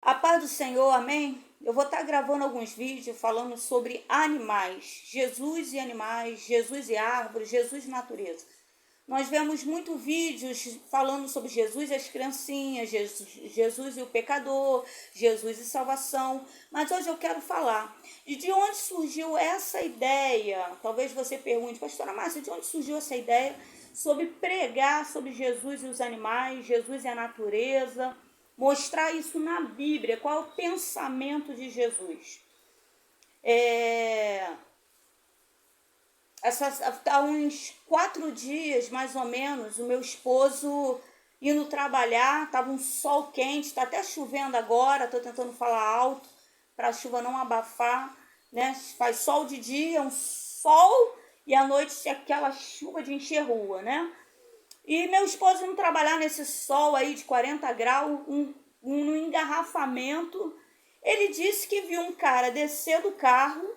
A paz do Senhor, amém? Eu vou estar gravando alguns vídeos falando sobre animais, Jesus e animais, Jesus e árvores, Jesus e natureza. Nós vemos muitos vídeos falando sobre Jesus e as criancinhas, Jesus e o pecador, Jesus e salvação. Mas hoje eu quero falar de onde surgiu essa ideia. Talvez você pergunte, pastora Márcia, de onde surgiu essa ideia sobre pregar sobre Jesus e os animais, Jesus e a natureza, mostrar isso na Bíblia, qual é o pensamento de Jesus. Há uns 4 dias, mais ou menos, o meu esposo indo trabalhar, estava um sol quente, está até chovendo agora, estou tentando falar alto para a chuva não abafar, né? Faz sol de dia, um sol, e à noite aquela chuva de encher rua, né? E meu esposo indo trabalhar nesse sol aí de 40 graus, um engarrafamento, ele disse que viu um cara descer do carro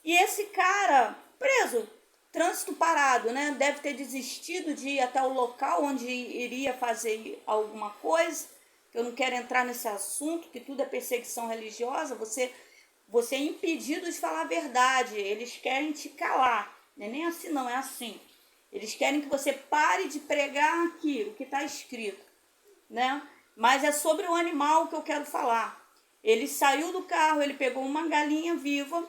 e esse cara preso, trânsito parado, né? Deve ter desistido de ir até o local onde iria fazer alguma coisa. Eu não quero entrar nesse assunto, que tudo é perseguição religiosa. Você é impedido de falar a verdade. Eles querem te calar. Não é nem assim, não, é assim. Eles querem que você pare de pregar aquilo que está escrito, né? Mas é sobre o animal que eu quero falar. Ele saiu do carro, ele pegou uma galinha viva.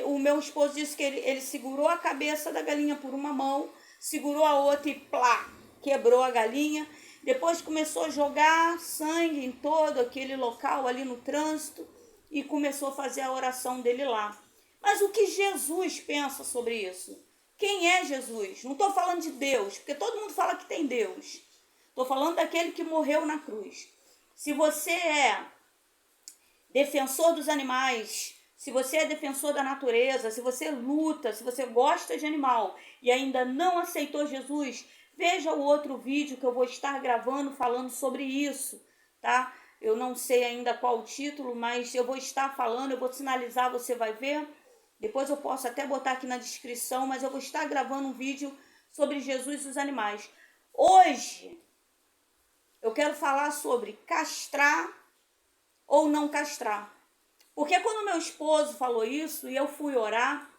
O meu esposo disse que ele segurou a cabeça da galinha por uma mão, segurou a outra e plá, quebrou a galinha. Depois começou a jogar sangue em todo aquele local ali no trânsito e começou a fazer a oração dele lá. Mas o que Jesus pensa sobre isso? Quem é Jesus? Não estou falando de Deus, porque todo mundo fala que tem Deus. Estou falando daquele que morreu na cruz. Se você é defensor dos animais, se você é defensor da natureza, se você luta, se você gosta de animal e ainda não aceitou Jesus, veja o outro vídeo que eu vou estar gravando falando sobre isso, tá? Eu não sei ainda qual o título, mas eu vou estar falando, eu vou sinalizar, você vai ver. Depois eu posso até botar aqui na descrição, mas eu vou estar gravando um vídeo sobre Jesus e os animais. Hoje eu quero falar sobre castrar ou não castrar. Porque quando meu esposo falou isso e eu fui orar,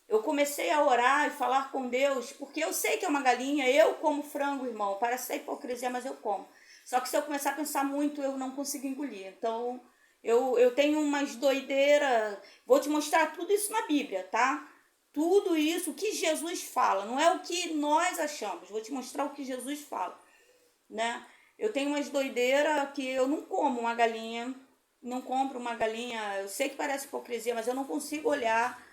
eu comecei a orar e falar com Deus, porque eu sei que é uma galinha, eu como frango, irmão, parece ser hipocrisia, mas eu como. Só que se eu começar a pensar muito, eu não consigo engolir. Então, eu tenho umas doideiras, vou te mostrar tudo isso na Bíblia, tá? Tudo isso, o que Jesus fala, não é o que nós achamos, vou te mostrar o que Jesus fala, né? Eu tenho umas doideiras que eu não como uma galinha, não compro uma galinha, eu sei que parece hipocrisia, mas eu não consigo olhar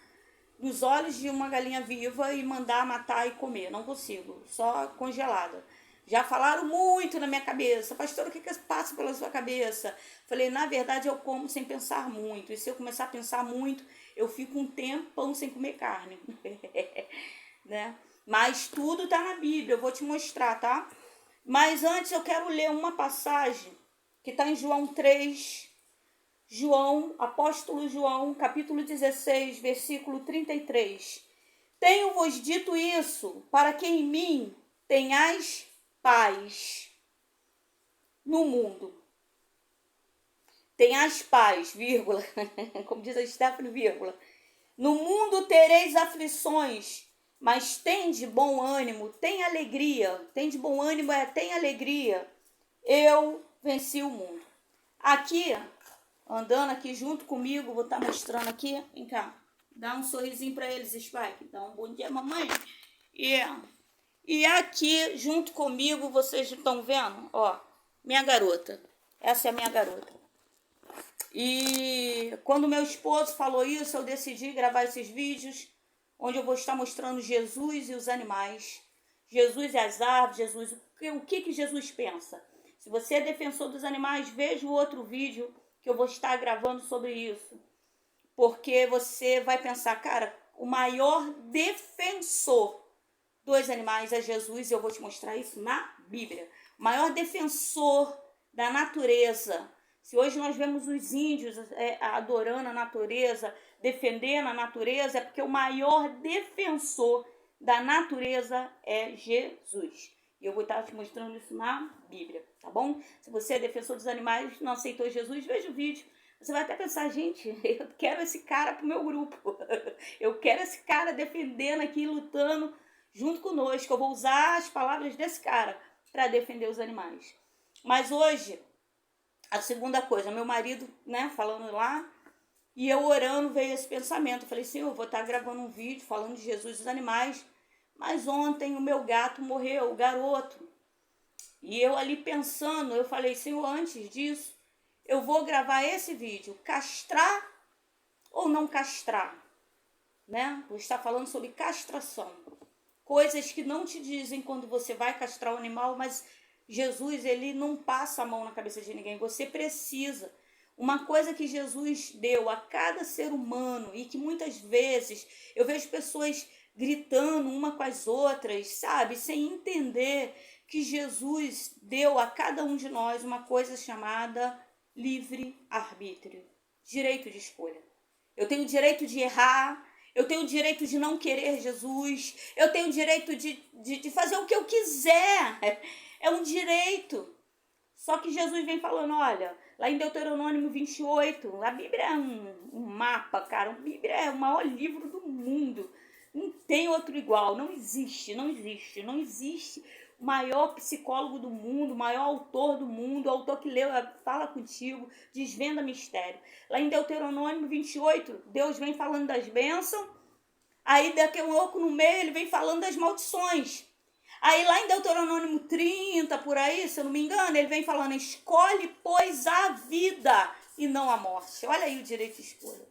nos olhos de uma galinha viva e mandar matar e comer, não consigo, só congelada. Já falaram muito na minha cabeça, pastor, o que passa pela sua cabeça? Falei, na verdade eu como sem pensar muito, e se eu começar a pensar muito, eu fico um tempão sem comer carne, né? Mas tudo tá na Bíblia, eu vou te mostrar, tá? Mas antes eu quero ler uma passagem que está em João 3, apóstolo João, capítulo 16, versículo 33. Tenho-vos dito isso, para que em mim tenhais paz no mundo. Tenhais paz, vírgula, como diz a Stephanie, vírgula. No mundo tereis aflições, mas tem de bom ânimo, tem alegria. Tem de bom ânimo, tem alegria. Eu venci o mundo. Aqui, andando aqui junto comigo, vou estar mostrando aqui. Vem cá, dá um sorrisinho para eles, Spike. Dá um bom dia, mamãe. E aqui, junto comigo, vocês estão vendo? Ó, minha garota. Essa é a minha garota. E quando meu esposo falou isso, eu decidi gravar esses vídeos, onde eu vou estar mostrando Jesus e os animais. Jesus e as árvores, Jesus, o que Jesus pensa. Se você é defensor dos animais, veja o outro vídeo que eu vou estar gravando sobre isso. Porque você vai pensar, cara, o maior defensor dos animais é Jesus, e eu vou te mostrar isso na Bíblia. O maior defensor da natureza. Se hoje nós vemos os índios adorando a natureza, defendendo a natureza, é porque o maior defensor da natureza é Jesus. E eu vou estar te mostrando isso na Bíblia, tá bom? Se você é defensor dos animais, não aceitou Jesus, veja o vídeo. Você vai até pensar, gente, eu quero esse cara pro meu grupo. Eu quero esse cara defendendo aqui, lutando junto conosco. Eu vou usar as palavras desse cara para defender os animais. Mas hoje, a segunda coisa, meu marido, né, falando lá, e eu orando, veio esse pensamento. Eu falei, Senhor, eu vou estar gravando um vídeo falando de Jesus e dos animais, mas ontem o meu gato morreu, o garoto. E eu ali pensando, eu falei, Senhor, antes disso, eu vou gravar esse vídeo, castrar ou não castrar, né? Vou estar falando sobre castração. Coisas que não te dizem quando você vai castrar o animal, mas Jesus, ele não passa a mão na cabeça de ninguém. Você precisa. Uma coisa que Jesus deu a cada ser humano e que muitas vezes eu vejo pessoas gritando uma com as outras, sabe? Sem entender que Jesus deu a cada um de nós uma coisa chamada livre-arbítrio, direito de escolha. Eu tenho o direito de errar, eu tenho o direito de não querer Jesus, eu tenho o direito de fazer o que eu quiser. É um direito. Só que Jesus vem falando, olha, lá em Deuteronômio 28, a Bíblia é um mapa, cara. A Bíblia é o maior livro do mundo. Não tem outro igual, não existe, não existe, não existe o maior psicólogo do mundo, o maior autor do mundo, o autor que leu, fala contigo, desvenda mistério. Lá em Deuteronômio 28, Deus vem falando das bênçãos, aí daqui a pouco no meio ele vem falando das maldições. Aí lá em Deuteronômio 30, por aí, se eu não me engano, ele vem falando, escolhe, pois, a vida e não a morte. Olha aí o direito de escolha.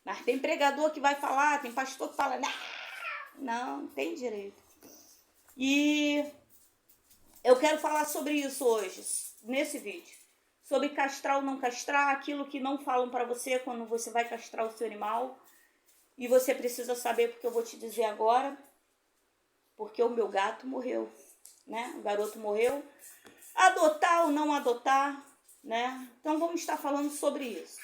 Mas tem pregador que vai falar, tem pastor que fala, não tem direito. E eu quero falar sobre isso hoje, nesse vídeo. Sobre castrar ou não castrar, aquilo que não falam para você quando você vai castrar o seu animal. E você precisa saber, porque eu vou te dizer agora, porque o meu gato morreu, né? O garoto morreu. Adotar ou não adotar, né? Então vamos estar falando sobre isso.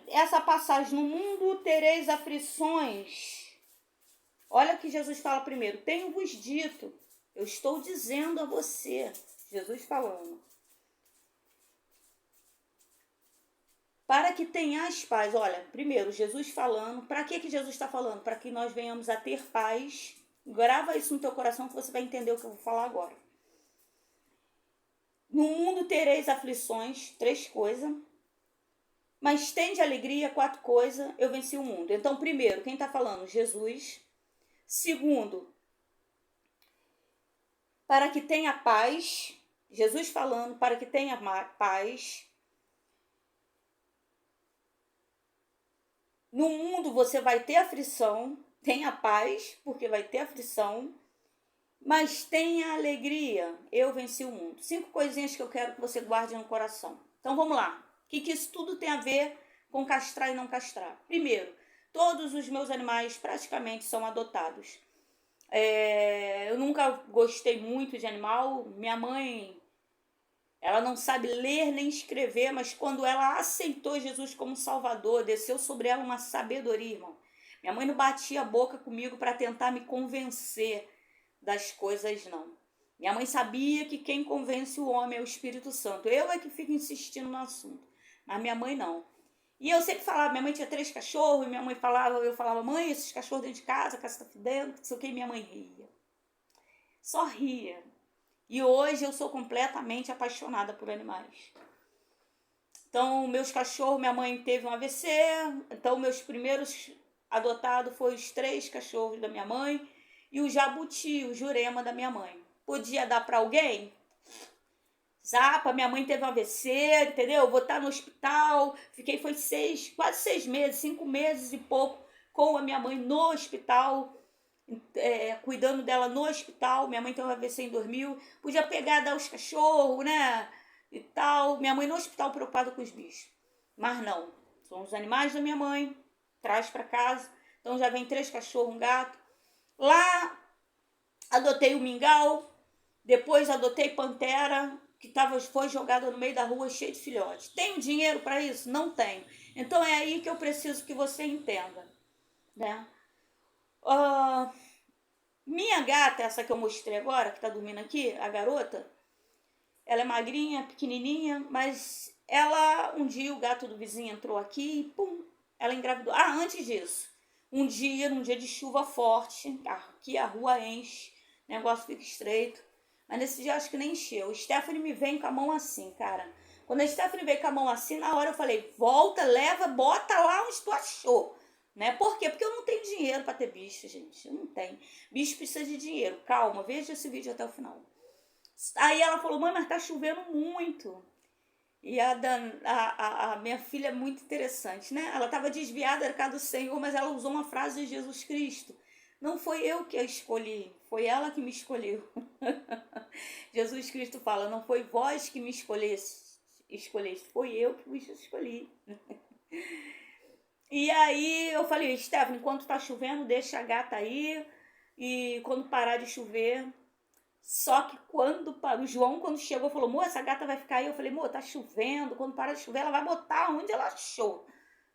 Essa passagem, no mundo tereis aflições. Olha que Jesus fala primeiro, tenho-vos dito, eu estou dizendo a você, Jesus falando. Para que tenhas paz, olha, primeiro, Jesus falando, para que Jesus está falando? Para que nós venhamos a ter paz. Grava isso no teu coração que você vai entender o que eu vou falar agora. No mundo tereis aflições, 3 coisas, mas tende alegria, 4 coisas, eu venci o mundo. Então, primeiro, quem está falando? Jesus. Segundo, para que tenha paz, Jesus falando, para que tenha paz. No mundo você vai ter aflição, tenha paz, porque vai ter aflição, mas tenha alegria, eu venci o mundo. 5 coisinhas que eu quero que você guarde no coração. Então vamos lá. O que isso tudo tem a ver com castrar e não castrar? Primeiro, todos os meus animais praticamente são adotados. Eu nunca gostei muito de animal. Minha mãe, ela não sabe ler nem escrever, mas quando ela aceitou Jesus como Salvador, desceu sobre ela uma sabedoria, irmão. Minha mãe não batia a boca comigo para tentar me convencer das coisas, não. Minha mãe sabia que quem convence o homem é o Espírito Santo. Eu é que fico insistindo no assunto, mas minha mãe não. E eu sempre falava, minha mãe tinha 3 cachorros, e minha mãe falava, eu falava, mãe, esses cachorros dentro de casa, a casa tá fedendo, não sei o que, minha mãe ria. Só ria. E hoje eu sou completamente apaixonada por animais. Então, meus cachorros, minha mãe teve um AVC, então meus primeiros adotados foram os 3 cachorros da minha mãe e o jabuti, o jurema da minha mãe. Podia dar para alguém? Zapa, minha mãe teve um AVC, entendeu? Vou estar no hospital. Fiquei, foi quase 6 meses, 5 meses e pouco com a minha mãe no hospital, cuidando dela no hospital. Minha mãe teve um AVC em 2000. Podia pegar, dar os cachorros, né? E tal. Minha mãe no hospital preocupada com os bichos. Mas não. São os animais da minha mãe. Traz para casa. Então já vem 3 cachorros, um gato. Lá adotei o mingau. Depois adotei pantera, que foi jogada no meio da rua cheia de filhotes. Tenho dinheiro para isso? Não tenho. Então é aí que eu preciso que você entenda, né? Minha gata, essa que eu mostrei agora, que tá dormindo aqui, a garota, ela é magrinha, pequenininha, mas ela, um dia o gato do vizinho entrou aqui e pum, ela engravidou. Ah, antes disso, num dia de chuva forte, aqui a rua enche, o negócio fica estreito, mas nesse dia acho que nem encheu. O Stephanie me vem com a mão assim, cara. Quando a Stephanie veio com a mão assim, na hora eu falei, volta, leva, bota lá onde tu achou. Né? Por quê? Porque eu não tenho dinheiro para ter bicho, gente. Eu não tenho. Bicho precisa de dinheiro. Calma, veja esse vídeo até o final. Aí ela falou, mãe, mas tá chovendo muito. E a minha filha é muito interessante, né? Ela estava desviada da casa do Senhor, mas ela usou uma frase de Jesus Cristo. Não foi eu que a escolhi, foi ela que me escolheu. Jesus Cristo fala, não foi vós que me escolheste, foi eu que vos escolhi. E aí eu falei, Stephanie, enquanto tá chovendo, deixa a gata aí. E quando parar de chover. Só que o João, quando chegou, falou, moça, essa gata vai ficar aí. Eu falei, moça, tá chovendo. Quando parar de chover, ela vai botar onde ela achou.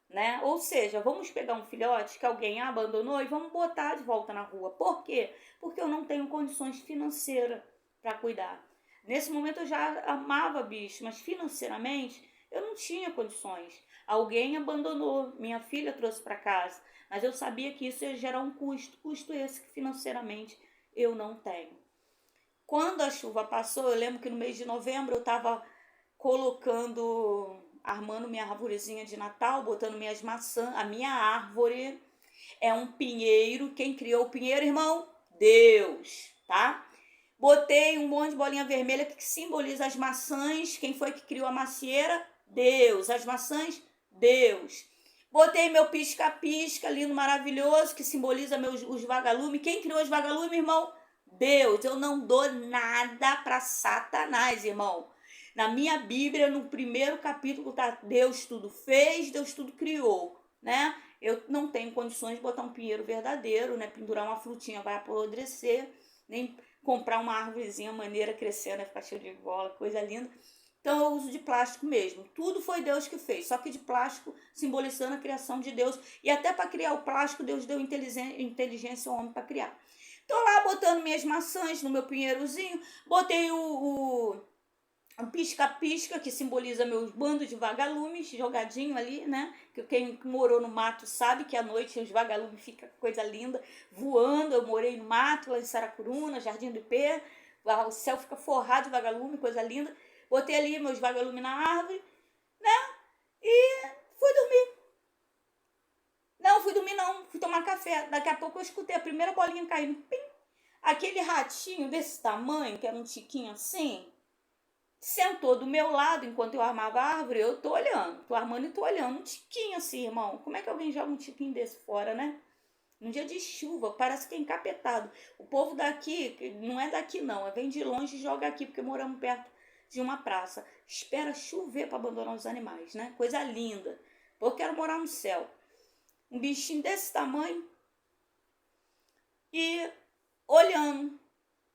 Né? Ou seja, vamos pegar um filhote que alguém abandonou e vamos botar de volta na rua. Por quê? Porque eu não tenho condições financeiras para cuidar. Nesse momento eu já amava bicho, mas financeiramente eu não tinha condições. Alguém abandonou, minha filha trouxe para casa, mas eu sabia que isso ia gerar um custo esse que financeiramente eu não tenho. Quando a chuva passou, eu lembro que no mês de novembro eu estava armando minha arvorezinha de Natal, botando minhas maçãs. A minha árvore é um pinheiro. Quem criou o pinheiro, irmão? Deus, tá? Botei um monte de bolinha vermelha que simboliza as maçãs. Quem foi que criou a macieira? Deus. As maçãs? Deus. Botei meu pisca-pisca lindo, maravilhoso, que simboliza os vagalumes. Quem criou os vagalumes, irmão? Deus. Eu não dou nada para Satanás, irmão. Na minha Bíblia, no primeiro capítulo, tá Deus tudo fez, Deus tudo criou, né? Eu não tenho condições de botar um pinheiro verdadeiro, né? Pendurar uma frutinha vai apodrecer, nem comprar uma árvorezinha maneira crescendo, né? Ficar cheio de bola, coisa linda. Então eu uso de plástico mesmo. Tudo foi Deus que fez, só que de plástico simbolizando a criação de Deus. E até para criar o plástico, Deus deu inteligência ao homem para criar. Tô lá botando minhas maçãs no meu pinheirozinho, botei um pisca-pisca, que simboliza meus bandos de vagalumes, jogadinho ali, né? Que quem morou no mato sabe que à noite os vagalumes ficam coisa linda, voando. Eu morei no mato, lá em Saracuruna, Jardim do Ipê, o céu fica forrado de vagalume, coisa linda. Botei ali meus vagalumes na árvore, né? E fui dormir. Não, fui dormir não, fui tomar café. Daqui a pouco eu escutei a primeira bolinha caindo, pim. Aquele ratinho desse tamanho, que era um tiquinho assim, sentou do meu lado enquanto eu armava a árvore. Eu tô olhando, tô armando e tô olhando. Um tiquinho assim, irmão. Como é que alguém joga um tiquinho desse fora, né? Um dia de chuva, parece que é encapetado. O povo daqui, não é daqui não, vem de longe e joga aqui, porque moramos perto de uma praça. Espera chover para abandonar os animais, né? Coisa linda. Eu quero morar no céu. Um bichinho desse tamanho e olhando.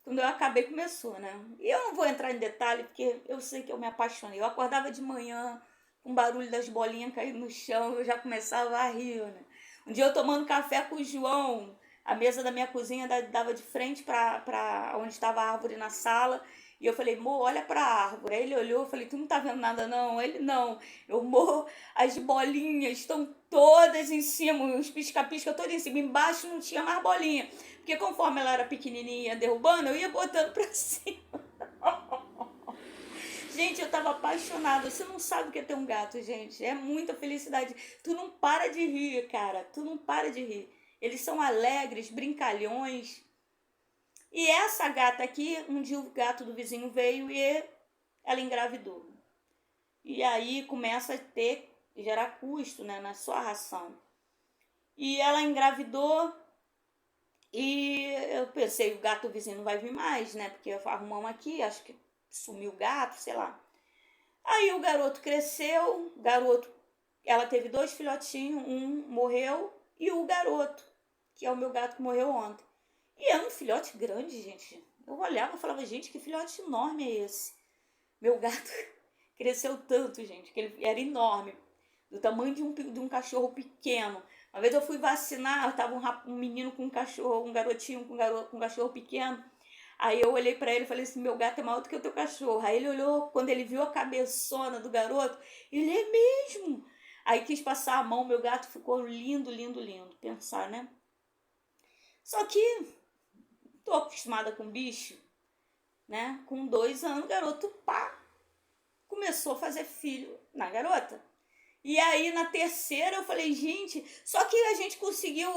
Quando eu acabei, começou, né? E eu não vou entrar em detalhe, porque eu sei que eu me apaixonei. Eu acordava de manhã, com o barulho das bolinhas caindo no chão, eu já começava a rir, né? Um dia eu tomando café com o João, a mesa da minha cozinha dava de frente para onde estava a árvore na sala. E eu falei, Mo, olha para a árvore. Aí ele olhou, eu falei, tu não tá vendo nada não? Ele, não. Eu, Mo, as bolinhas estão todas em cima, os pisca-pisca todos em cima. Embaixo não tinha mais bolinha. Porque conforme ela era pequenininha, derrubando, eu ia botando pra cima. Gente, eu tava apaixonada. Você não sabe o que é ter um gato, gente. É muita felicidade. Tu não para de rir, cara. Tu não para de rir. Eles são alegres, brincalhões. E essa gata aqui, um dia o gato do vizinho veio e ela engravidou. E aí começa a gerar custo, né, na sua ração. E ela engravidou. E eu pensei, o gato vizinho não vai vir mais, né? Porque arrumamos aqui, acho que sumiu o gato, sei lá. Aí o garoto cresceu, ela teve 2 filhotinhos, um morreu, e o garoto, que é o meu gato que morreu ontem. E é um filhote grande, gente. Eu olhava e falava, gente, que filhote enorme é esse? Meu gato cresceu tanto, gente, que ele era enorme. do tamanho de um cachorro pequeno. Uma vez eu fui vacinar, tava um menino com um cachorro, um garotinho com um cachorro pequeno. Aí eu olhei pra ele e falei assim, meu gato é maior do que o teu cachorro. Aí ele olhou, quando ele viu a cabeçona do garoto, ele é mesmo. Aí quis passar a mão, meu gato ficou lindo, lindo, lindo. Pensar, né? Só que tô acostumada com bicho, né? Com 2 anos, o garoto, pá, começou a fazer filho na garota. E aí, na terceira, eu falei, gente, só que a gente conseguiu,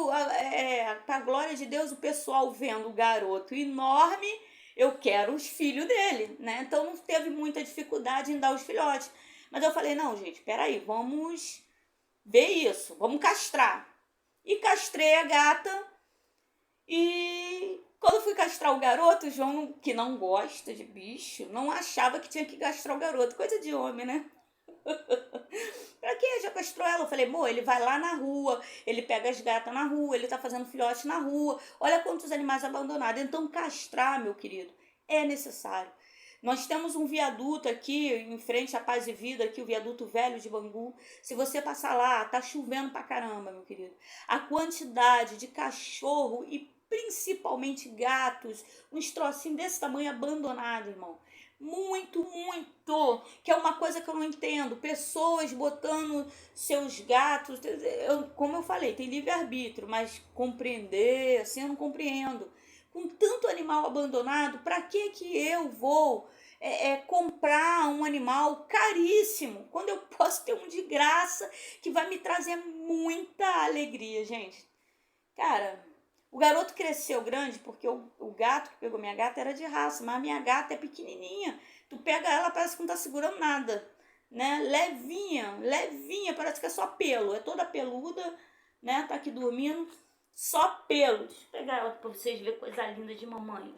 pra glória de Deus, o pessoal vendo o garoto enorme, eu quero os filhos dele, né? Então não teve muita dificuldade em dar os filhotes. Mas eu falei, não, gente, peraí, vamos ver isso, vamos castrar. E castrei a gata. E quando eu fui castrar o garoto, o João, que não gosta de bicho, não achava que tinha que castrar o garoto. Coisa de homem, né? Pra que já castrou ela? Eu falei, amor, ele vai lá na rua, ele pega as gatas na rua, ele tá fazendo filhote na rua. Olha quantos animais abandonados. Então, castrar, meu querido, é necessário. Nós temos um viaduto aqui, em frente à Paz e Vida, aqui, o viaduto velho de Bangu. Se você passar lá, tá chovendo pra caramba, meu querido. A quantidade de cachorro e principalmente gatos, uns trocinhos desse tamanho abandonado, irmão. Muito, muito. Que é uma coisa que eu não entendo. Pessoas botando seus gatos. Como eu falei, tem livre-arbítrio, mas compreender, assim, eu não compreendo. Com tanto animal abandonado, para que eu vou comprar um animal caríssimo quando eu posso ter um de graça que vai me trazer muita alegria, gente? Cara, o garoto cresceu grande porque o gato que pegou minha gata era de raça, mas a minha gata é pequenininha. Tu pega ela, parece que não tá segurando nada, né? Levinha, levinha, parece que é só pelo. É toda peluda, né? Tá aqui dormindo, só pelo. Deixa eu pegar ela pra vocês verem coisa linda de mamãe.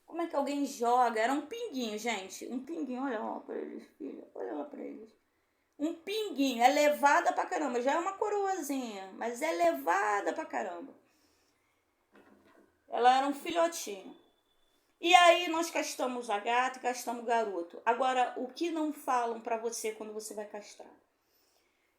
Como é que alguém joga? Era um pinguinho, gente. Um pinguinho, olha lá pra eles, filha. Olha lá pra eles. Um pinguinho, é levada pra caramba. Já é uma coroazinha, mas é levada pra caramba. Ela era um filhotinho. E aí nós castramos a gata e castramos o garoto. Agora, o que não falam pra você quando você vai castrar?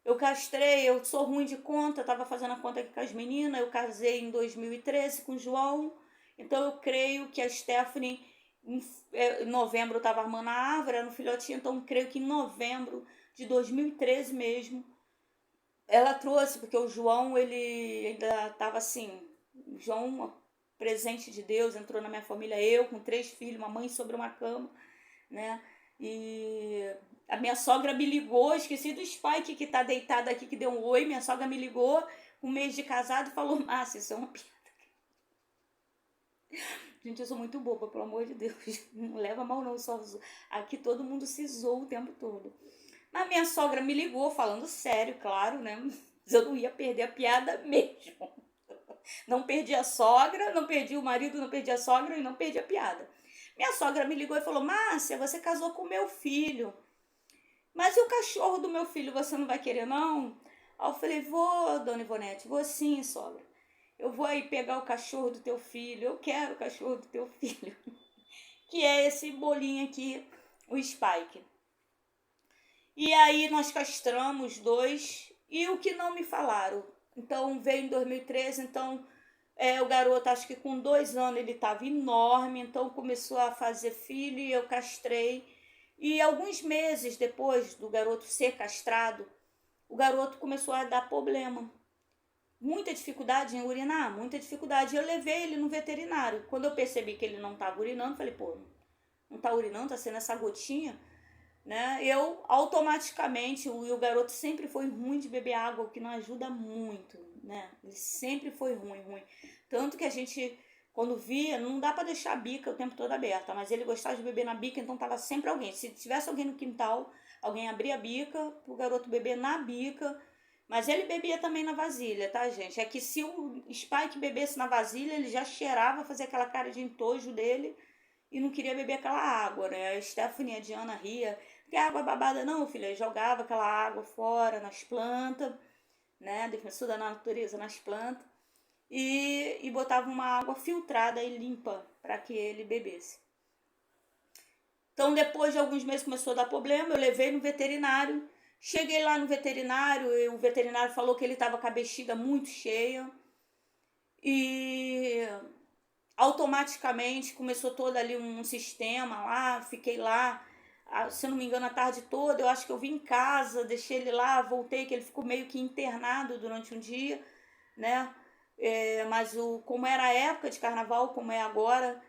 Eu castrei, eu sou ruim de conta, tava fazendo a conta aqui com as meninas. Eu casei em 2013 com o João. Então eu creio que a Stephanie, em novembro, eu tava armando a árvore, era no filhotinho. Então eu creio que em novembro de 2013 mesmo, ela trouxe, porque o João, ele ainda estava assim, o João, presente de Deus, entrou na minha família, eu com 3 filhos, uma mãe sobre uma cama, né? E a minha sogra me ligou, esqueci do Spike que tá deitado aqui, que deu um oi, minha sogra me ligou, um mês de casado, e falou, Márcia, isso é uma piada. Gente, eu sou muito boba, pelo amor de Deus, não leva mal não, só aqui todo mundo se zoa o tempo todo. Mas minha sogra me ligou, falando sério, claro, né? Mas eu não ia perder a piada mesmo. Não perdi a sogra, não perdi o marido, não perdi a sogra e não perdi a piada. Minha sogra me ligou e falou, Márcia, você casou com meu filho. Mas e o cachorro do meu filho, você não vai querer não? Aí eu falei, vou, dona Ivonete, vou sim, sogra. Eu vou aí pegar o cachorro do teu filho, eu quero o cachorro do teu filho. Que é esse bolinho aqui, o Spike. E aí nós castramos 2 e o que não me falaram. Então veio em 2013, então o garoto, acho que com 2 anos ele estava enorme, então começou a fazer filho e eu castrei. E alguns meses depois do garoto ser castrado, o garoto começou a dar problema. Muita dificuldade em urinar, muita dificuldade. Eu levei ele no veterinário. Quando eu percebi que ele não estava urinando, falei, pô, não está urinando, está sendo essa gotinha, né? Eu automaticamente, o garoto sempre foi ruim de beber água, o que não ajuda muito, né? Ele sempre foi ruim. Tanto que a gente, quando via, não dá para deixar a bica o tempo todo aberta, mas ele gostava de beber na bica, então tava sempre alguém. Se tivesse alguém no quintal, alguém abria a bica pro garoto beber na bica, mas ele bebia também na vasilha, tá, gente? É que se o Spike bebesse na vasilha, ele já cheirava, fazia aquela cara de entojo dele e não queria beber aquela água, né? A Stephanie, a Diana ria, que água babada não, filha, eu jogava aquela água fora nas plantas, né? Defensor da natureza nas plantas, e botava uma água filtrada e limpa para que ele bebesse. Então, depois de alguns meses começou a dar problema, eu levei no veterinário. Cheguei lá no veterinário e o veterinário falou que ele estava com a bexiga muito cheia. E automaticamente começou todo ali um sistema lá, fiquei lá, se eu não me engano, a tarde toda. Eu acho que eu vim em casa, deixei ele lá, voltei, que ele ficou meio que internado durante um dia, né? Mas como era a época de carnaval, como é agora,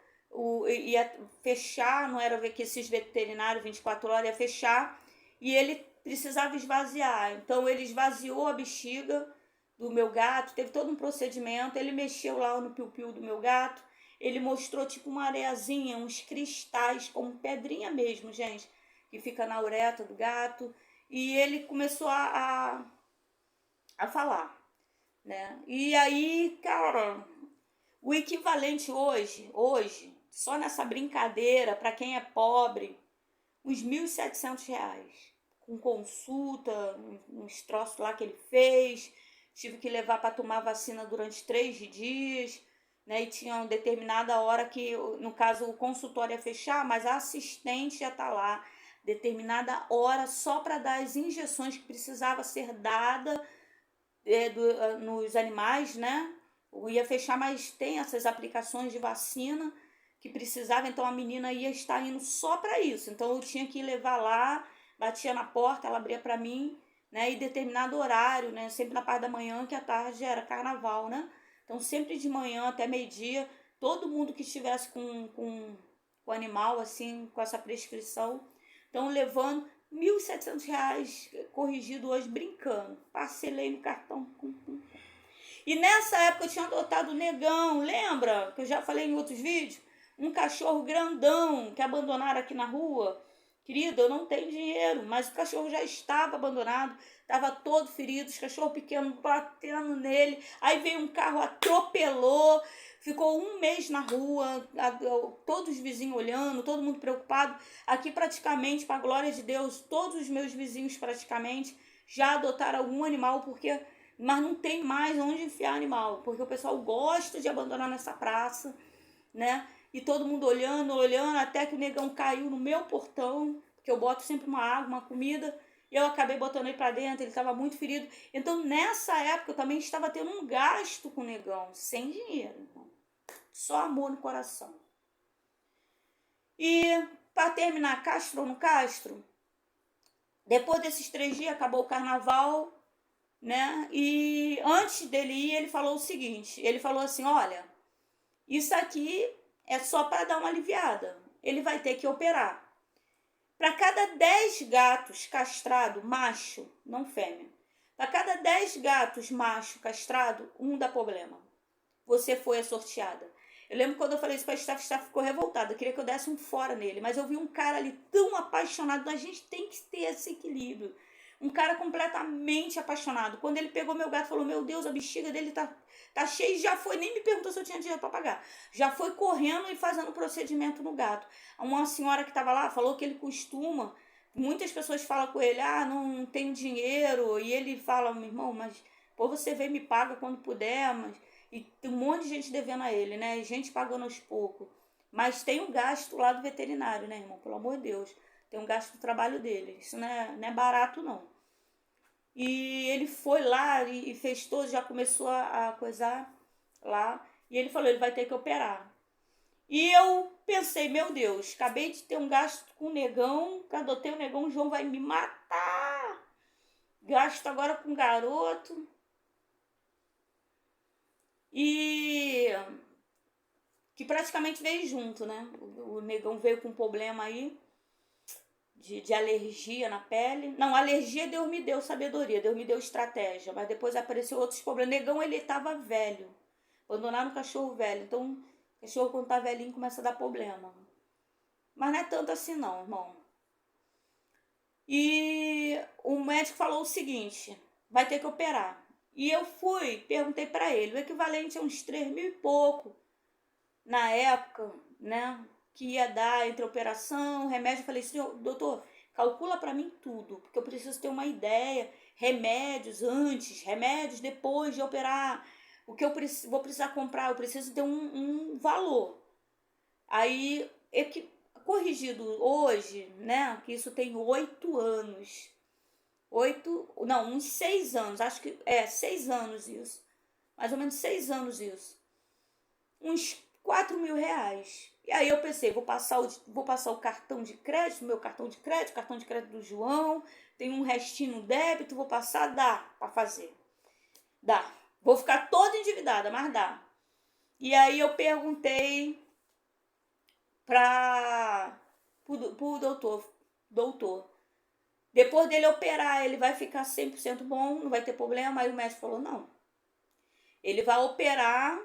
ia fechar, não era ver que esses veterinários 24 horas ia fechar, e ele precisava esvaziar. Então ele esvaziou a bexiga do meu gato, teve todo um procedimento, ele mexeu lá no piu-piu do meu gato, ele mostrou tipo uma areiazinha, uns cristais, como pedrinha mesmo, gente, que fica na uretra do gato, e ele começou a falar, né? E aí, cara, o equivalente hoje, só nessa brincadeira, para quem é pobre, uns R$ 1.700, com consulta, uns troços lá que ele fez, tive que levar para tomar vacina durante 3 dias, né? E tinha uma determinada hora que, no caso, o consultório ia fechar, mas a assistente já tá lá, determinada hora, só para dar as injeções que precisava ser dada nos animais, né? Ia fechar, mas tem essas aplicações de vacina que precisava, então a menina ia estar indo só para isso. Então eu tinha que levar lá, batia na porta, ela abria para mim, né? E determinado horário, né? Sempre na parte da manhã, que à tarde era carnaval, né? Então sempre de manhã até meio-dia, todo mundo que estivesse com o animal, assim, com essa prescrição, então levando R$ 1.700 corrigido hoje, brincando. Parcelei no cartão. E nessa época eu tinha adotado o Negão, lembra? Que eu já falei em outros vídeos. Um cachorro grandão que abandonaram aqui na rua. Querido, eu não tenho dinheiro, mas o cachorro já estava abandonado, estava todo ferido, os cachorros pequenos batendo nele. Aí veio um carro, atropelou, ficou um mês na rua, todos os vizinhos olhando, todo mundo preocupado. Aqui praticamente, para a glória de Deus, todos os meus vizinhos praticamente já adotaram algum animal, mas não tem mais onde enfiar animal, porque o pessoal gosta de abandonar nessa praça, né? E todo mundo olhando, até que o Negão caiu no meu portão, porque eu boto sempre uma água, uma comida, e eu acabei botando ele para dentro, ele estava muito ferido. Então, nessa época, eu também estava tendo um gasto com o Negão, sem dinheiro, irmão. Só amor no coração. E, para terminar, Castro ou no Castro, depois desses 3 dias, acabou o carnaval, né? E antes dele ir, ele falou o seguinte, ele falou assim, olha, isso aqui é só para dar uma aliviada. Ele vai ter que operar. Para cada 10 gatos castrados, macho, não fêmea, para cada 10 gatos macho castrado, um dá problema. Você foi a sorteada. Eu lembro quando eu falei isso para a Staff ficou revoltada. Eu queria que eu desse um fora nele. Mas eu vi um cara ali tão apaixonado. A gente tem que ter esse equilíbrio. Um cara completamente apaixonado. Quando ele pegou meu gato, falou, meu Deus, a bexiga dele tá cheia, e já foi, nem me perguntou se eu tinha dinheiro para pagar. Já foi correndo e fazendo o procedimento no gato. Uma senhora que estava lá falou que ele costuma, muitas pessoas falam com ele, não tenho dinheiro, e ele fala, meu irmão, mas pô, você vem e me paga quando puder, mas... E tem um monte de gente devendo a ele, né? Gente pagando aos poucos. Mas tem o gasto lá do veterinário, né, irmão? Pelo amor de Deus. Tem um gasto do trabalho dele. Isso não é barato, não. E ele foi lá e fez todo, já começou a coisar lá. E ele falou, ele vai ter que operar. E eu pensei, meu Deus, acabei de ter um gasto com o Negão, que adotei o Negão, o João vai me matar. Gasto agora com o garoto. E que praticamente veio junto, né? O Negão veio com um problema aí de alergia na pele. Não, alergia Deus me deu sabedoria, Deus me deu estratégia, mas depois apareceu outros problemas. O Negão, ele tava velho, abandonaram um cachorro velho, então o cachorro quando tá velhinho começa a dar problema. Mas não é tanto assim não, irmão. E o médico falou o seguinte, vai ter que operar. E eu perguntei para ele, o equivalente a uns 3 mil e pouco, na época, né, que ia dar entre operação, remédio. Eu falei, senhor, doutor, calcula para mim tudo, porque eu preciso ter uma ideia, remédios antes, remédios depois de operar, o que eu vou precisar comprar, eu preciso ter um valor. Aí, corrigido hoje, né? Que isso tem 8 anos. Uns 6 anos, acho que 6 anos isso. Mais ou menos 6 anos isso. Uns 4 mil reais. E aí eu pensei, vou passar o cartão de crédito, meu cartão de crédito do João, tem um restinho no débito, vou passar, dá para fazer. Dá. Vou ficar toda endividada, mas dá. E aí eu perguntei pro doutor. Depois dele operar, ele vai ficar 100% bom, não vai ter problema? Aí o médico falou, não. Ele vai operar,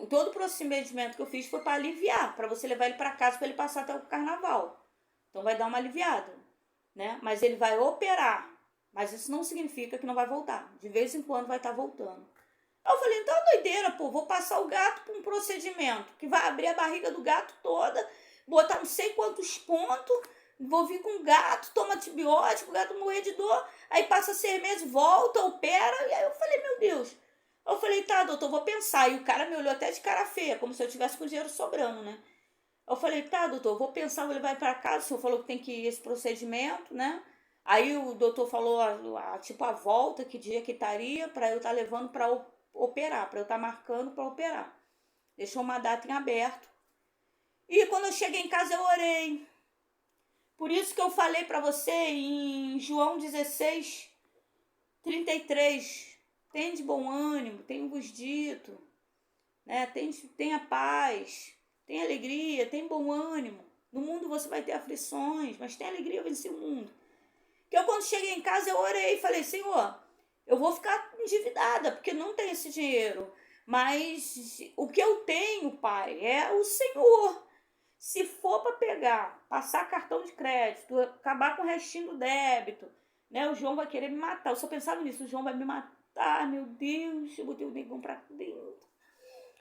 todo o procedimento que eu fiz foi para aliviar, para você levar ele para casa, para ele passar até o carnaval. Então vai dar uma aliviada, né? Mas ele vai operar, mas isso não significa que não vai voltar. De vez em quando vai estar voltando. Eu falei, então é doideira, pô, vou passar o gato por um procedimento que vai abrir a barriga do gato toda, botar não sei quantos pontos, vou vir com o gato, toma antibiótico, o gato morrer de dor, aí passa 6 meses, volta, opera, e aí eu falei, meu Deus. Eu falei, tá, doutor, vou pensar. E o cara me olhou até de cara feia, como se eu tivesse com dinheiro sobrando, né? Eu falei, tá, doutor, vou pensar, vou levar para casa, o senhor falou que tem que ir esse procedimento, né? Aí o doutor falou, a volta, que dia que estaria, para eu estar levando para operar, para eu estar marcando para operar. Deixou uma data em aberto. E quando eu cheguei em casa, eu orei. Por isso que eu falei para você em João 16, 33, tem de bom ânimo, tenho-vos dito, né? Tenha paz, tenha alegria, tenha bom ânimo. No mundo você vai ter aflições, mas tem alegria, vencer o mundo. Que eu, quando cheguei em casa, eu orei e falei, Senhor, eu vou ficar endividada, porque não tenho esse dinheiro. Mas o que eu tenho, Pai, é o Senhor. Se for para pegar, passar cartão de crédito, acabar com o restinho do débito, né? O João vai querer me matar. Eu só pensava nisso, o João vai me matar, meu Deus, eu botei o negão pra dentro.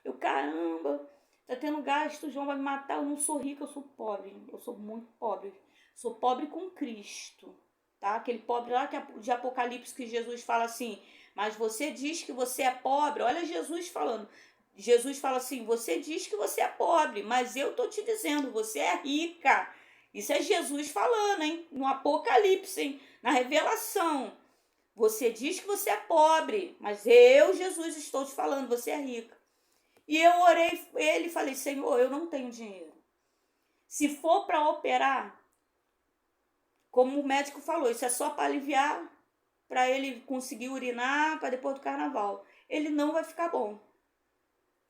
Eu, caramba, tá tendo gasto, o João vai me matar. Eu não sou rica, eu sou pobre. Eu sou muito pobre. Sou pobre com Cristo, tá? Aquele pobre lá de Apocalipse que Jesus fala assim, mas você diz que você é pobre. Olha Jesus falando. Jesus fala assim, você diz que você é pobre, mas eu tô te dizendo, você é rica. Isso é Jesus falando, hein? No Apocalipse, hein? Na Revelação. Você diz que você é pobre, mas eu, Jesus, estou te falando, você é rica. E eu orei ele e falei, Senhor, eu não tenho dinheiro. Se for para operar, como o médico falou, isso é só para aliviar, para ele conseguir urinar para depois do carnaval. Ele não vai ficar bom.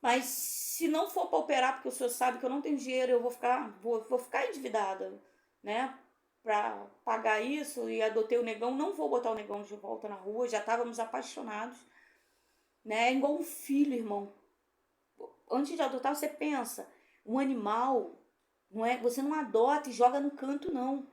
Mas se não for para operar, porque o senhor sabe que eu não tenho dinheiro, eu vou ficar endividada, né? Para pagar isso, e adotei o negão, não vou botar o negão de volta na rua, já estávamos apaixonados, né? É igual um filho, irmão. Antes de adotar, você pensa, um animal, você não adota e joga no canto, não.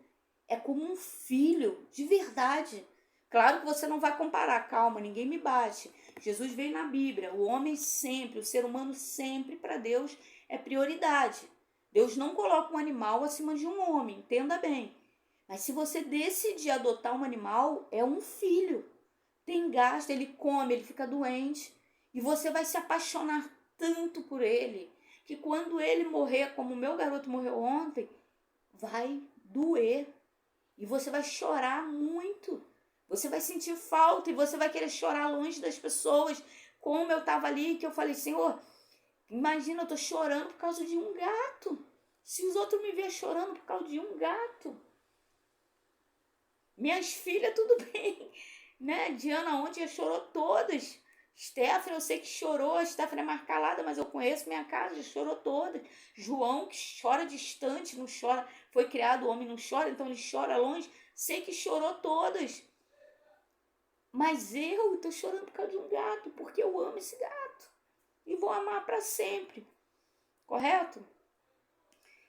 É como um filho, de verdade. Claro que você não vai comparar, calma, ninguém me bate. Jesus veio na Bíblia, o homem sempre, o ser humano sempre, para Deus, é prioridade. Deus não coloca um animal acima de um homem, entenda bem. Mas se você decidir adotar um animal, é um filho. Tem gasto, ele come, ele fica doente. E você vai se apaixonar tanto por ele, que quando ele morrer, como o meu garoto morreu ontem, vai doer. E você vai chorar muito. Você vai sentir falta e você vai querer chorar longe das pessoas. Como eu estava ali, que eu falei, Senhor, imagina, eu tô chorando por causa de um gato. Se os outros me verem chorando por causa de um gato. Minhas filhas, tudo bem, né? Diana ontem já chorou todas. Stephanie, eu sei que chorou. A Stephanie é mais calada, mas eu conheço minha casa, já chorou todas. João, que chora distante, não chora. Foi criado, o homem não chora, então ele chora longe. Sei que chorou todas. Mas eu tô chorando por causa de um gato, porque eu amo esse gato. E vou amar para sempre. Correto?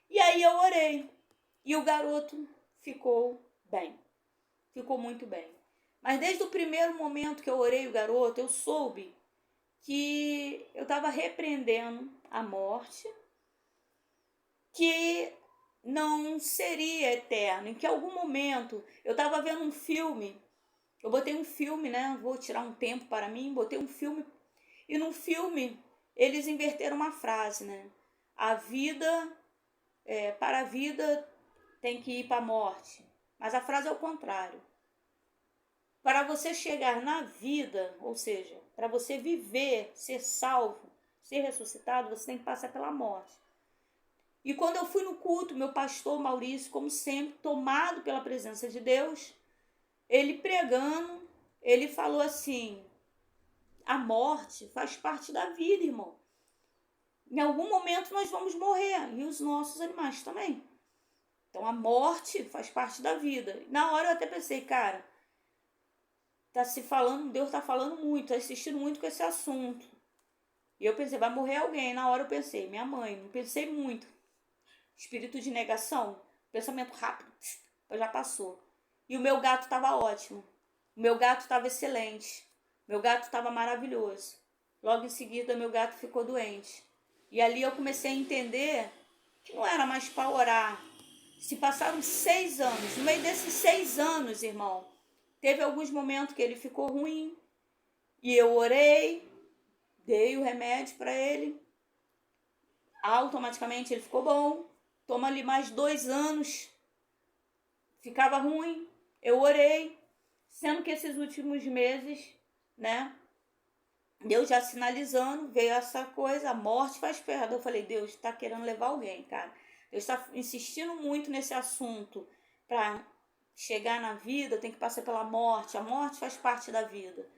E aí eu orei. E o garoto ficou bem. Ficou muito bem. Mas desde o primeiro momento que eu orei o garoto, eu soube que eu estava repreendendo a morte, que não seria eterno, em que algum momento eu estava vendo um filme, eu botei um filme, né? Vou tirar um tempo para mim, botei um filme, e no filme eles inverteram uma frase, né? A vida para a vida tem que ir para a morte. Mas a frase é o contrário. Para você chegar na vida, ou seja, para você viver, ser salvo, ser ressuscitado, você tem que passar pela morte. E quando eu fui no culto, meu pastor Maurício, como sempre, tomado pela presença de Deus, ele pregando, ele falou assim: a morte faz parte da vida, irmão. Em algum momento nós vamos morrer, e os nossos animais também. Então a morte faz parte da vida. Na hora eu até pensei, cara, tá se falando, Deus tá falando muito, tá insistindo muito com esse assunto. E eu pensei, vai morrer alguém. Na hora eu pensei, minha mãe, não pensei muito. Espírito de negação, pensamento rápido, já passou. E o meu gato estava ótimo. O meu gato estava excelente. Meu gato estava maravilhoso. Logo em seguida, meu gato ficou doente. E ali eu comecei a entender que não era mais para orar. Se passaram 6 anos. No meio desses 6 anos, irmão, teve alguns momentos que ele ficou ruim. E eu orei, dei o remédio para ele. Automaticamente ele ficou bom. Toma ali mais 2 anos. Ficava ruim. Eu orei. Sendo que esses últimos meses, né? Deus já sinalizando, veio essa coisa, a morte faz perda. Eu falei, Deus está querendo levar alguém, cara. Deus está insistindo muito nesse assunto. Para chegar na vida, tem que passar pela morte. A morte faz parte da vida.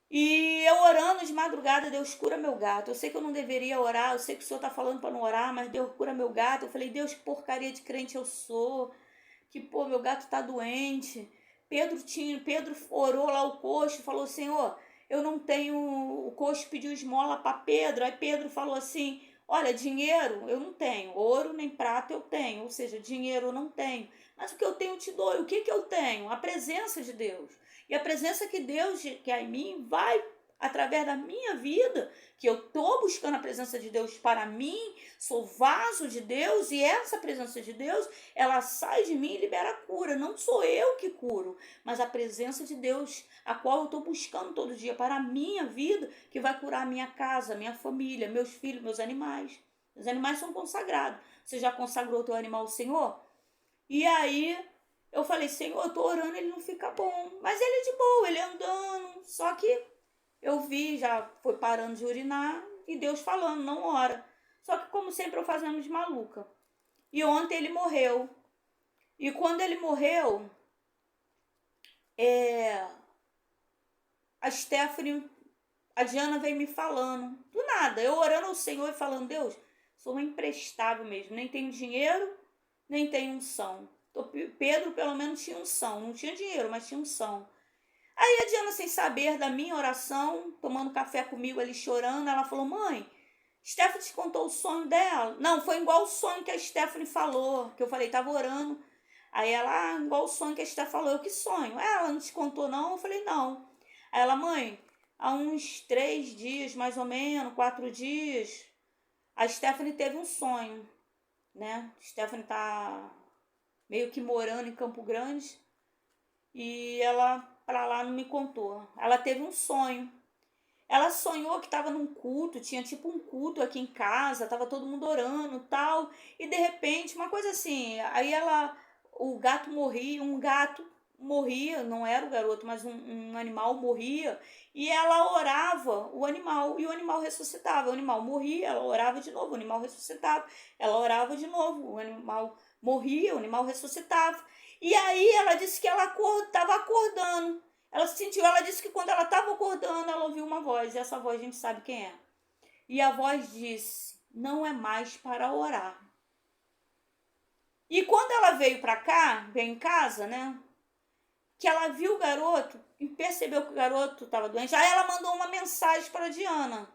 E eu orando de madrugada, Deus cura meu gato. Eu sei que eu não deveria orar, eu sei que o Senhor está falando para não orar, mas Deus cura meu gato. Eu falei, Deus, que porcaria de crente eu sou. Que, pô, meu gato está doente. Pedro orou lá o coxo, falou, Senhor, eu não tenho, o coxo pediu esmola para Pedro, aí Pedro falou assim, olha, dinheiro eu não tenho, ouro nem prata eu tenho, ou seja, dinheiro eu não tenho, mas o que eu tenho eu te dou, e o que eu tenho? A presença de Deus, e a presença que Deus quer em mim vai através da minha vida, que eu estou buscando a presença de Deus para mim, sou vaso de Deus, e essa presença de Deus, ela sai de mim e libera cura. Não sou eu que curo, mas a presença de Deus, a qual eu estou buscando todo dia para a minha vida, que vai curar a minha casa, minha família, meus filhos, meus animais. Os animais são consagrados. Você já consagrou o teu animal ao Senhor? E aí eu falei, Senhor, eu estou orando, ele não fica bom. Mas ele é de boa, ele andando, só que eu vi, já foi parando de urinar e Deus falando, não ora. Só que como sempre eu fazendo de maluca. E ontem ele morreu. E quando ele morreu, a Stephanie, a Diana veio me falando, do nada, eu orando ao Senhor e falando, Deus, sou uma imprestável mesmo, nem tenho dinheiro, nem tenho unção. Pedro pelo menos tinha unção, não tinha dinheiro, mas tinha unção. Aí a Diana, sem saber da minha oração, tomando café comigo ali chorando, ela falou, mãe, Stephanie te contou o sonho dela? Não, foi igual o sonho que a Stephanie falou, que eu falei, tava orando. Aí ela, igual o sonho que a Stephanie falou, eu, que sonho? Ela não te contou não? Eu falei, não. Aí ela, mãe, há uns 3 dias, mais ou menos, 4 dias, a Stephanie teve um sonho, né? Stephanie tá meio que morando em Campo Grande e ela para lá não me contou. Ela teve um sonho. Ela sonhou que estava num culto, tinha tipo um culto aqui em casa, tava todo mundo orando, tal, e de repente, uma coisa assim, aí o gato morria, um gato morria, não era o garoto, mas um animal morria, e ela orava o animal, e o animal ressuscitava, o animal morria, ela orava de novo, o animal ressuscitava, ela orava de novo, o animal morria, o animal ressuscitava. E aí ela disse que ela estava acordando. Ela sentiu, ela disse que quando ela estava acordando, ela ouviu uma voz, e essa voz a gente sabe quem é. E a voz disse, não é mais para orar. E quando ela veio para cá, veio em casa, né, que ela viu o garoto e percebeu que o garoto estava doente, aí ela mandou uma mensagem para a Diana.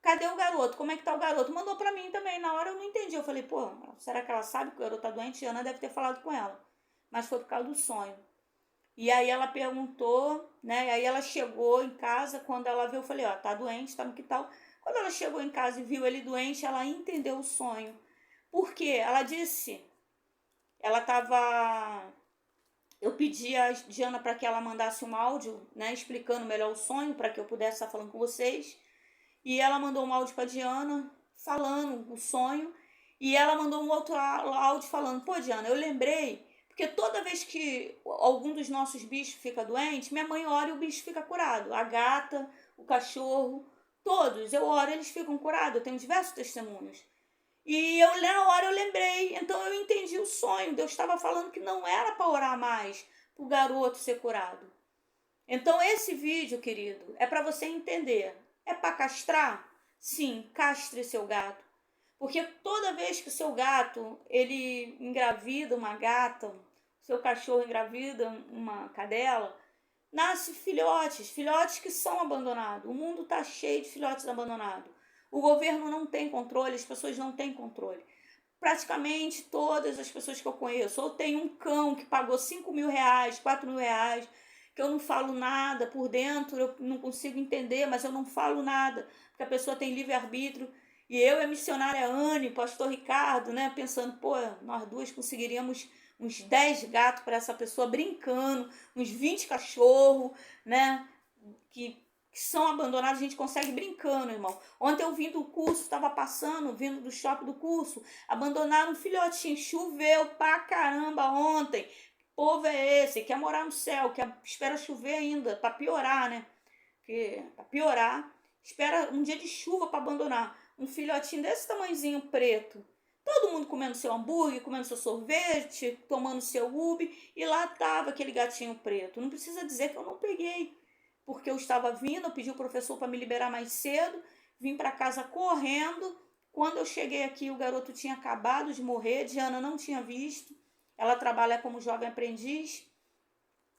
Cadê o garoto? Como é que tá o garoto? Mandou para mim também. Na hora eu não entendi. Eu falei, pô, será que ela sabe que o garoto tá doente? A Diana deve ter falado com ela. Mas foi por causa do sonho. E aí ela perguntou, né? Aí ela chegou em casa, quando ela viu, eu falei, ó, tá doente, tá no que tal. Quando ela chegou em casa e viu ele doente, ela entendeu o sonho. Por quê? Ela disse, ela tava... Eu pedi a Diana para que ela mandasse um áudio, né, explicando melhor o sonho, para que eu pudesse estar falando com vocês. E ela mandou um áudio para Diana, falando o sonho. E ela mandou um outro áudio falando, pô, Diana, eu lembrei, porque toda vez que algum dos nossos bichos fica doente, minha mãe ora e o bicho fica curado. A gata, o cachorro, todos, eu oro, eles ficam curados. Eu tenho diversos testemunhos. E eu, na hora eu lembrei, então eu entendi o sonho. Deus estava falando que não era para orar mais, para o garoto ser curado. Então esse vídeo, querido, é para você entender. É para castrar? Sim, castre seu gato. Porque toda vez que o seu gato, ele engravida uma gata, seu cachorro engravida uma cadela, nasce filhotes, filhotes que são abandonados. O mundo está cheio de filhotes abandonados. O governo não tem controle, as pessoas não têm controle. Praticamente todas as pessoas que eu conheço, ou tem um cão que pagou 5 mil reais, 4 mil reais, que eu não falo nada por dentro, eu não consigo entender, mas eu não falo nada, porque a pessoa tem livre-arbítrio. E eu e a missionária Anne, pastor Ricardo, né, pensando, pô, nós duas conseguiríamos uns 10 gatos para essa pessoa brincando, uns 20 cachorros, né, que são abandonados, a gente consegue brincando, irmão. Ontem eu vim do curso, estava passando, vindo do shopping do curso, abandonaram um filhotinho, choveu pra caramba ontem. Que povo é esse? Quer morar no céu, espera chover ainda, para piorar, né? Porque, para piorar, espera um dia de chuva para abandonar. Um filhotinho desse tamanhozinho preto. Todo mundo comendo seu hambúrguer, comendo seu sorvete, tomando seu ubi, e lá estava aquele gatinho preto. Não precisa dizer que eu não peguei, porque eu estava vindo, eu pedi o professor para me liberar mais cedo, vim para casa correndo. Quando eu cheguei aqui, o garoto tinha acabado de morrer, Diana não tinha visto. Ela trabalha como jovem aprendiz.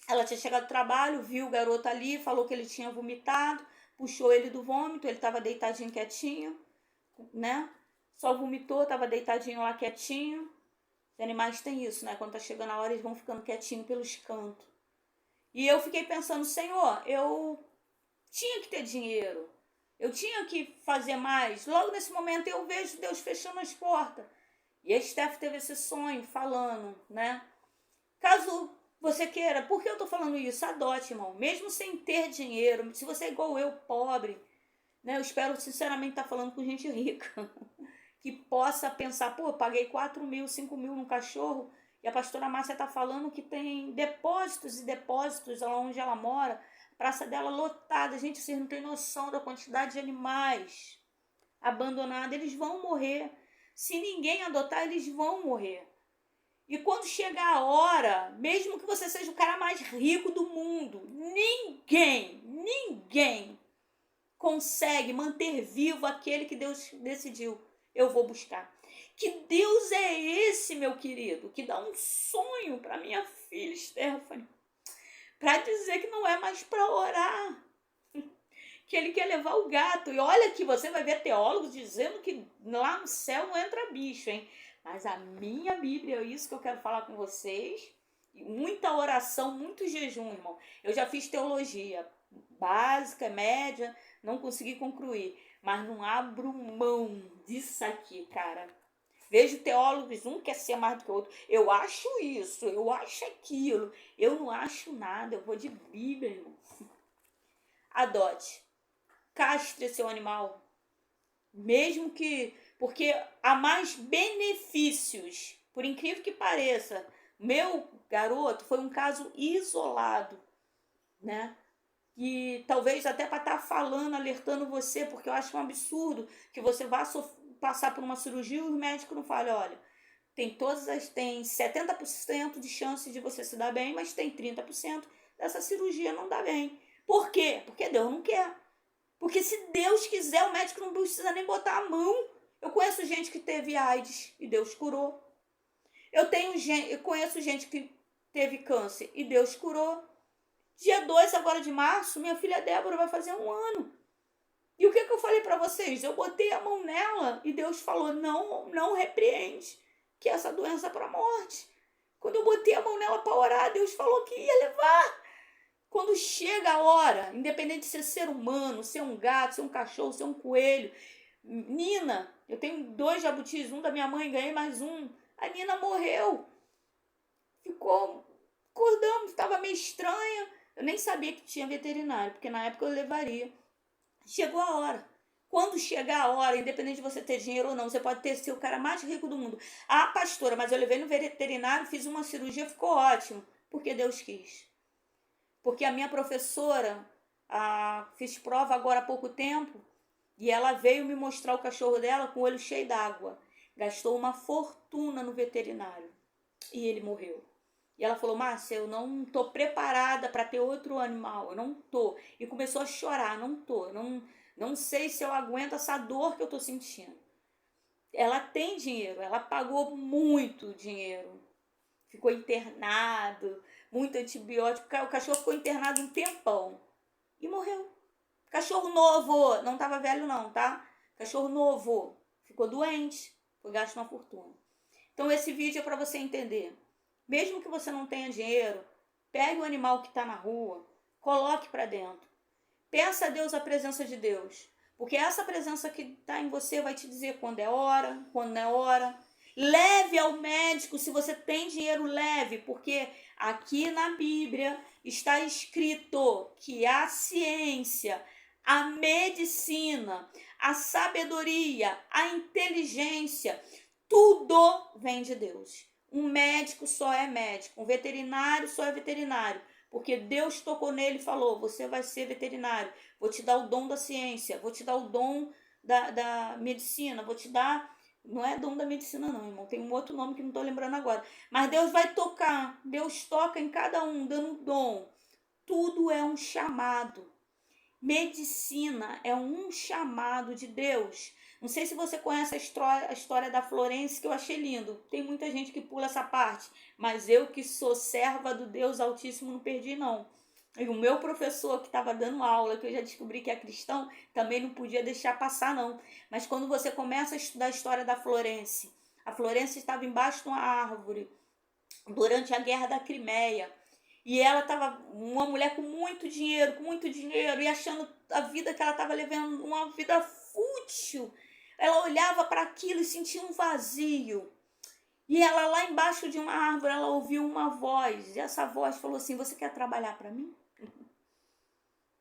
Ela tinha chegado do trabalho, viu o garoto ali, falou que ele tinha vomitado, puxou ele do vômito, ele estava deitadinho quietinho, né? Só vomitou, estava deitadinho lá quietinho. Os animais têm isso, né? Quando tá chegando a hora, eles vão ficando quietinhos pelos cantos. E eu fiquei pensando, Senhor, eu tinha que ter dinheiro, eu tinha que fazer mais. Logo nesse momento eu vejo Deus fechando as portas. E a Steph teve esse sonho falando, né? Caso você queira, por que eu tô falando isso? Adote, irmão. Mesmo sem ter dinheiro, se você é igual eu, pobre, né? Eu espero sinceramente estar falando com gente rica. Que possa pensar, pô, eu paguei 4 mil, 5 mil num cachorro, e a pastora Márcia está falando que tem depósitos e depósitos lá onde ela mora, a praça dela lotada. Gente, vocês não têm noção da quantidade de animais abandonados. Eles vão morrer. Se ninguém adotar, eles vão morrer. E quando chegar a hora, mesmo que você seja o cara mais rico do mundo, ninguém consegue manter vivo aquele que Deus decidiu. Eu vou buscar. Que Deus é esse, meu querido, que dá um sonho para minha filha Stephanie, para dizer que não é mais para orar, que ele quer levar o gato. E olha que você vai ver teólogos dizendo que lá no céu não entra bicho, hein? Mas a minha Bíblia é isso que eu quero falar com vocês. Muita oração, muito jejum, irmão. Eu já fiz teologia básica, média, não consegui concluir, mas não abro mão disso aqui, cara. Vejo teólogos, um quer ser mais do que o outro. Eu acho isso, eu acho aquilo. Eu não acho nada, eu vou de Bíblia, irmão. Adote. Castre seu animal. Mesmo que... Porque há mais benefícios. Por incrível que pareça, meu garoto foi um caso isolado, né? E talvez até para estar falando, alertando você, porque eu acho um absurdo que você vá passar por uma cirurgia e o médico não fale, olha, tem 70% de chance de você se dar bem, mas tem 30% dessa cirurgia não dá bem. Por quê? Porque Deus não quer. Porque se Deus quiser, o médico não precisa nem botar a mão. Eu conheço gente que teve AIDS e Deus curou. Eu conheço gente que teve câncer e Deus curou. Dia 2 agora de março, minha filha Débora vai fazer 1 ano. E o que eu falei para vocês? Eu botei a mão nela e Deus falou, não repreende, que essa doença é para a morte. Quando eu botei a mão nela para orar, Deus falou que ia levar. Quando chega a hora, independente de ser humano, ser um gato, ser um cachorro, ser um coelho. Nina, eu tenho 2 jabutis, um da minha mãe, ganhei mais um. A Nina morreu. Acordamos, estava meio estranha. Eu nem sabia que tinha veterinário, porque na época eu levaria. Chegou a hora. Quando chegar a hora, independente de você ter dinheiro ou não, você pode ter ser o cara mais rico do mundo. Ah, pastora, mas eu levei no veterinário, fiz uma cirurgia, ficou ótimo. Porque Deus quis. Porque a minha professora, fiz prova agora há pouco tempo, e ela veio me mostrar o cachorro dela com o olho cheio d'água. Gastou uma fortuna no veterinário. E ele morreu. E ela falou, Márcia, eu não tô preparada para ter outro animal. Eu não tô. E começou a chorar, não tô. Eu não sei se eu aguento essa dor que eu tô sentindo. Ela tem dinheiro, ela pagou muito dinheiro. Ficou internado, muito antibiótico. O cachorro ficou internado um tempão. E morreu. Cachorro novo, não tava velho não, tá? Cachorro novo, ficou doente, foi gasto uma fortuna. Então esse vídeo é para você entender. Mesmo que você não tenha dinheiro, pegue o animal que está na rua, coloque para dentro. Peça a Deus a presença de Deus. Porque essa presença que está em você vai te dizer quando é hora, quando não é hora. Leve ao médico, se você tem dinheiro, leve. Porque aqui na Bíblia está escrito que a ciência, a medicina, a sabedoria, a inteligência, tudo vem de Deus. Um médico só é médico, um veterinário só é veterinário, porque Deus tocou nele e falou, você vai ser veterinário, vou te dar o dom da ciência, vou te dar o dom da medicina, vou te dar... Não é dom da medicina não, irmão, tem um outro nome que não estou lembrando agora. Mas Deus vai tocar, Deus toca em cada um, dando um dom. Tudo é um chamado. Medicina é um chamado de Deus. Não sei se você conhece a história da Florence, que eu achei lindo. Tem muita gente que pula essa parte, mas eu que sou serva do Deus Altíssimo não perdi não. E o meu professor que estava dando aula, que eu já descobri que é cristão, também não podia deixar passar não. Mas quando você começa a estudar a história da Florence, a Florence estava embaixo de uma árvore durante a Guerra da Crimeia. E ela estava uma mulher com muito dinheiro, e achando a vida que ela estava levando uma vida fútil. Ela olhava para aquilo e sentia um vazio. E ela lá embaixo de uma árvore, ela ouviu uma voz. E essa voz falou assim, você quer trabalhar para mim?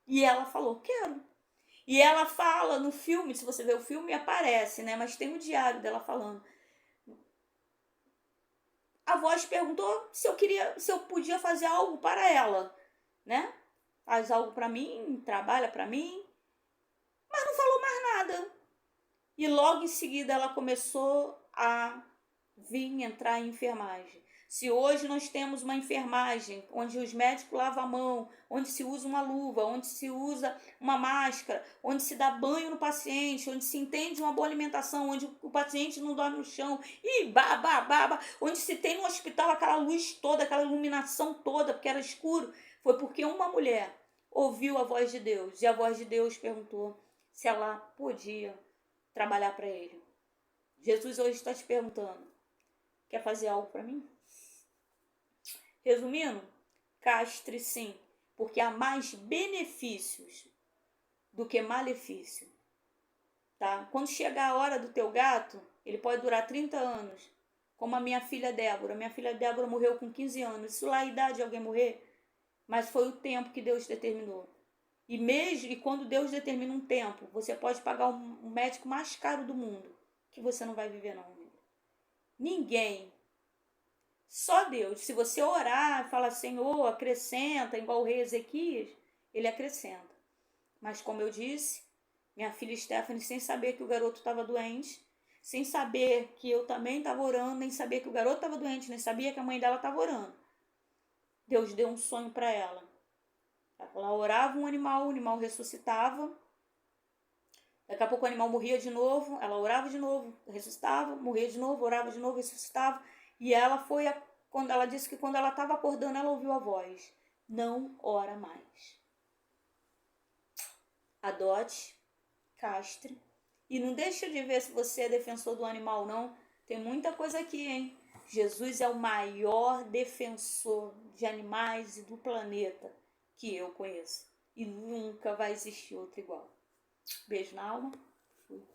E ela falou, quero. E ela fala no filme, se você ver o filme, aparece, né? Mas tem o diário dela falando. A voz perguntou se eu podia fazer algo para ela, né? Faz algo para mim, trabalha para mim, mas não falou mais nada. E logo em seguida ela começou a vir entrar em enfermagem. Se hoje nós temos uma enfermagem onde os médicos lavam a mão, onde se usa uma luva, onde se usa uma máscara, onde se dá banho no paciente, onde se entende uma boa alimentação, onde o paciente não dorme no chão, onde se tem no hospital aquela luz toda, aquela iluminação toda, porque era escuro, foi porque uma mulher ouviu a voz de Deus, e a voz de Deus perguntou se ela podia trabalhar para ele. Jesus hoje está te perguntando, quer fazer algo para mim? Resumindo, castre sim, porque há mais benefícios do que malefício. Tá? Quando chegar a hora do teu gato, ele pode durar 30 anos, como a minha filha Débora. Minha filha Débora morreu com 15 anos. Isso lá é a idade de alguém morrer, mas foi o tempo que Deus determinou. E quando Deus determina um tempo, você pode pagar o médico mais caro do mundo, que você não vai viver não. Ninguém. Só Deus. Se você orar e falar, Senhor, acrescenta, igual o rei Ezequias, ele acrescenta. Mas como eu disse, minha filha Stephanie, sem saber que o garoto estava doente, sem saber que eu também estava orando, nem saber que o garoto estava doente, nem sabia que a mãe dela estava orando. Deus deu um sonho para ela. Ela orava o animal ressuscitava. Daqui a pouco o animal morria de novo, ela orava de novo, ressuscitava, morria de novo, orava de novo, ressuscitava. E ela quando ela disse que quando ela estava acordando, ela ouviu a voz. Não ora mais. Adote, castre. E não deixa de ver se você é defensor do animal, não. Tem muita coisa aqui, hein? Jesus é o maior defensor de animais e do planeta que eu conheço. E nunca vai existir outro igual. Beijo na alma. Fui.